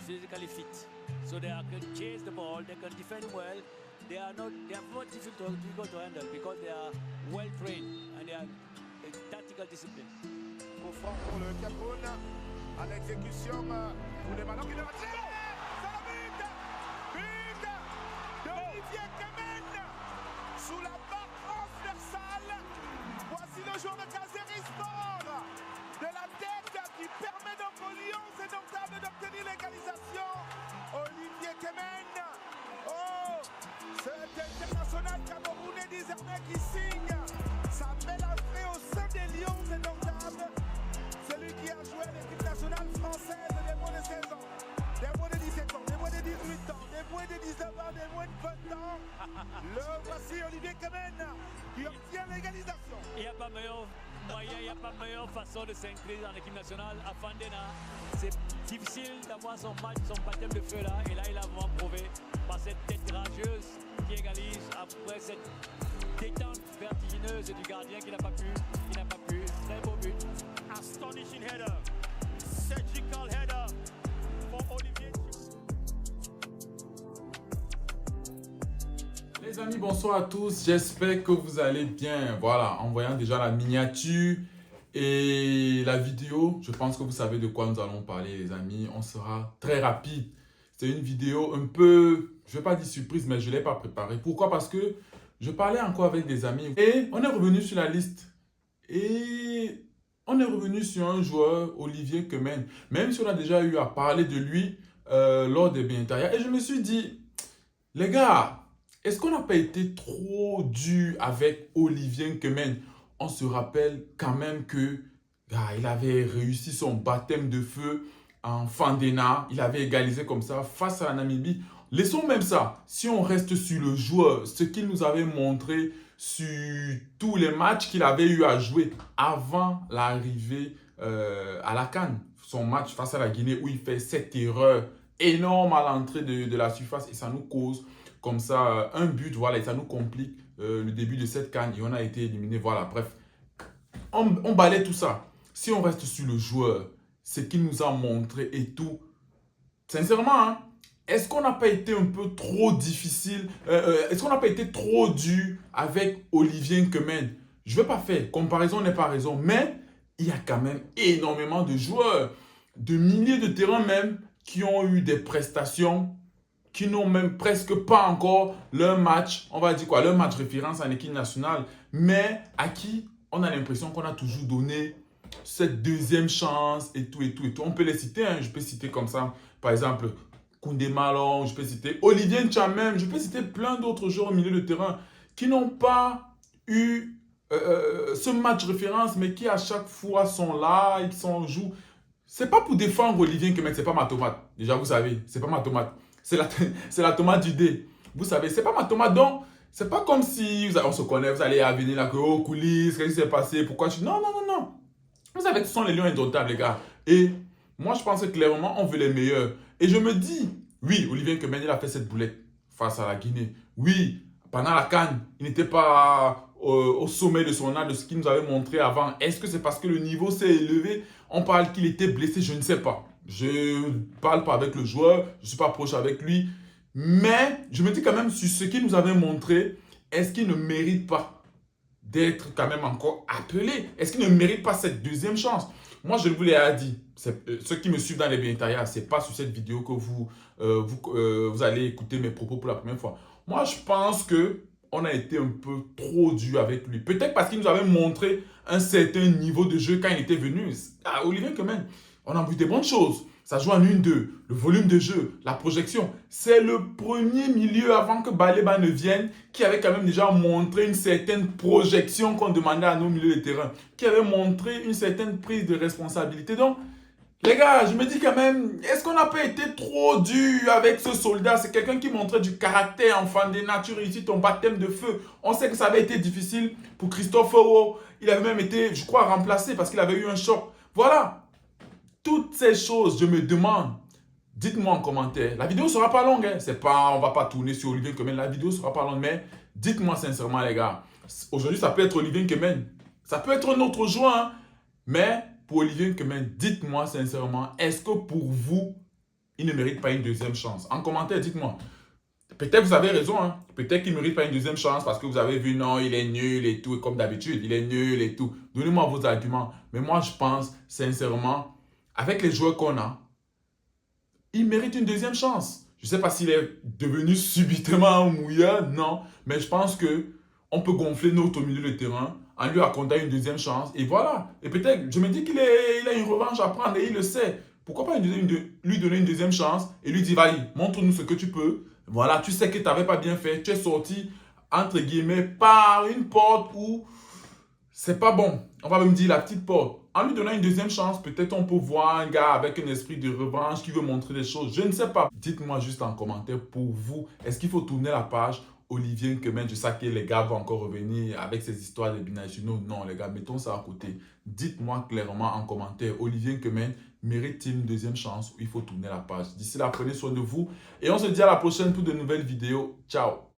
physically fit, so they can chase the ball, they can defend well. They have not difficult to handle because they are well trained and they are tactical discipline. Au franc pour le Cameroun, à l'exécution pour les ballons qui doivent tirer. C'est le but d'Olivier Kemen sous la barre transversale. Voici le joueur de Kayseri Sport de la tête qui permet donc aux Lions indomptables d'obtenir l'égalisation. Olivier Kemen, oh, cet international camerounais désormais qui signe sa belle entrée au sein des Lions indomptables. Celui qui a joué à l'équipe nationale française des moins de 16 ans, des moins de 17 ans, des moins de 18 ans, des moins de 19 ans, des moins de 20 ans. Le voici Olivier Kemen qui obtient l'égalisation. Il n'y a pas meilleur moyen, il n'y a pas meilleure façon de s'incliner en équipe nationale. À Fandena, c'est difficile d'avoir son match, son baptême de feu là. Et là, il a vraiment prouvé par cette tête rageuse qui égalise après cette détente vertigineuse du gardien qui n'a pas pu. Très beau but. Astonishing header, surgical header for Olivier. Les amis, bonsoir à tous, j'espère que vous allez bien. Voilà, en voyant déjà la miniature et la vidéo, je pense que vous savez de quoi nous allons parler les amis. On sera très rapide. C'est une vidéo un peu, je ne vais pas dire surprise, mais je ne l'ai pas préparée. Pourquoi? Parce que je parlais encore avec des amis et on est revenu sur la liste. Et on est revenu sur un joueur, Olivier Kemen. Même si on a déjà eu à parler de lui lors des Bénitaria. Et je me suis dit, les gars, est-ce qu'on n'a pas été trop dur avec Olivier Kemen? On se rappelle quand même que il avait réussi son baptême de feu en Fandena. Il avait égalisé comme ça face à la Namibie. Laissons même ça. Si on reste sur le joueur, ce qu'il nous avait montré sur tous les matchs qu'il avait eu à jouer avant l'arrivée à la CAN. Son match face à la Guinée où il fait cette erreur énorme à l'entrée de la surface et ça nous cause comme ça un but, voilà, et ça nous complique le début de cette CAN et on a été éliminé, voilà, bref. On balaie tout ça. Si on reste sur le joueur, ce qu'il nous a montré et tout, sincèrement, hein, est-ce qu'on n'a pas été un peu trop difficile, est-ce qu'on n'a pas été trop dur avec Olivier Kemen? Je ne vais pas faire, comparaison n'est pas raison, mais il y a quand même énormément de joueurs, de milliers de terrains même, qui ont eu des prestations, qui n'ont même presque pas encore leur match, on va dire quoi, leur match référence en équipe nationale, mais à qui on a l'impression qu'on a toujours donné cette deuxième chance et tout et tout et tout. On peut les citer, hein, je peux citer comme ça, par exemple, Koundé Malong, je peux citer Olivier Ntchamem, je peux citer plein d'autres joueurs au milieu de terrain qui n'ont pas eu ce match référence, mais qui à chaque fois sont là, ils s'en jouent. C'est pas pour défendre Olivier Kemen, c'est pas ma tomate. Déjà, vous savez, c'est pas ma tomate. C'est la tomate du dé. Vous savez, c'est pas ma tomate. Donc, c'est pas comme si on se connaît, vous allez venir là, que oh, coulisses, qu'est-ce qui s'est passé, pourquoi je... Non, non, non, non. Vous savez que ce sont les lions indomptables, les gars. Et moi, je pense que clairement, on veut les meilleurs. Et je me dis, oui, Olivier Kemen, il a fait cette boulette face à la Guinée. Oui, pendant la CAN, il n'était pas au sommet de son art, de ce qu'il nous avait montré avant. Est-ce que c'est parce que le niveau s'est élevé? On parle qu'il était blessé, je ne sais pas. Je ne parle pas avec le joueur, je ne suis pas proche avec lui. Mais je me dis quand même sur ce qu'il nous avait montré, est-ce qu'il ne mérite pas d'être quand même encore appelé? Est-ce qu'il ne mérite pas cette deuxième chance? Moi, je vous l'ai dit. Ceux qui me suivent dans les Bénitaria, ce n'est pas sur cette vidéo que vous allez écouter mes propos pour la première fois. Moi, je pense qu'on a été un peu trop dur avec lui. Peut-être parce qu'il nous avait montré un certain niveau de jeu quand il était venu. Ah, Olivier Kemen, on a vu des bonnes choses. Ça joue en 1-2, le volume de jeu, la projection. C'est le premier milieu avant que Baleba ne vienne qui avait quand même déjà montré une certaine projection qu'on demandait à nos milieux de terrain. Qui avait montré une certaine prise de responsabilité. Donc, les gars, je me dis quand même, est-ce qu'on n'a pas été trop dur avec ce soldat? C'est quelqu'un qui montrait du caractère, enfant des natures, ici ton baptême de feu. On sait que ça avait été difficile pour Christophe Owo. Il avait même été, je crois, remplacé parce qu'il avait eu un choc. Voilà. Toutes ces choses, je me demande, dites-moi en commentaire. La vidéo ne sera pas longue, hein. C'est pas, on ne va pas tourner sur Olivier Kemen. La vidéo ne sera pas longue, mais dites-moi sincèrement, les gars. Aujourd'hui, ça peut être Olivier Kemen. Ça peut être un autre joueur, hein. Mais pour Olivier Kemen, dites-moi sincèrement, est-ce que pour vous, il ne mérite pas une deuxième chance. En commentaire, dites-moi. Peut-être vous avez raison, hein. Peut-être qu'il ne mérite pas une deuxième chance parce que vous avez vu, non, il est nul et tout, et comme d'habitude, il est nul et tout. Donnez-moi vos arguments. Mais moi, je pense, sincèrement, avec les joueurs qu'on a, il mérite une deuxième chance. Je ne sais pas s'il est devenu subitement mouillard, non. Mais je pense que on peut gonfler notre au milieu de terrain en lui accordant une deuxième chance. Et voilà. Et peut-être, je me dis qu'il a une revanche à prendre et il le sait. Pourquoi pas lui donner une deuxième chance et lui dire, vas-y, montre-nous ce que tu peux. Voilà, tu sais que tu n'avais pas bien fait. Tu es sorti, entre guillemets, par une porte où c'est pas bon. On va me dire la petite porte. En lui donnant une deuxième chance, peut-être on peut voir un gars avec un esprit de revanche qui veut montrer des choses. Je ne sais pas. Dites-moi juste en commentaire pour vous, est-ce qu'il faut tourner la page Olivier Nkemen? Je sais que les gars vont encore revenir avec ces histoires de binationaux. Non, les gars, mettons ça à côté. Dites-moi clairement en commentaire, Olivier Nkemen mérite-t-il une deuxième chance ou il faut tourner la page? D'ici là, prenez soin de vous et on se dit à la prochaine pour de nouvelles vidéos. Ciao!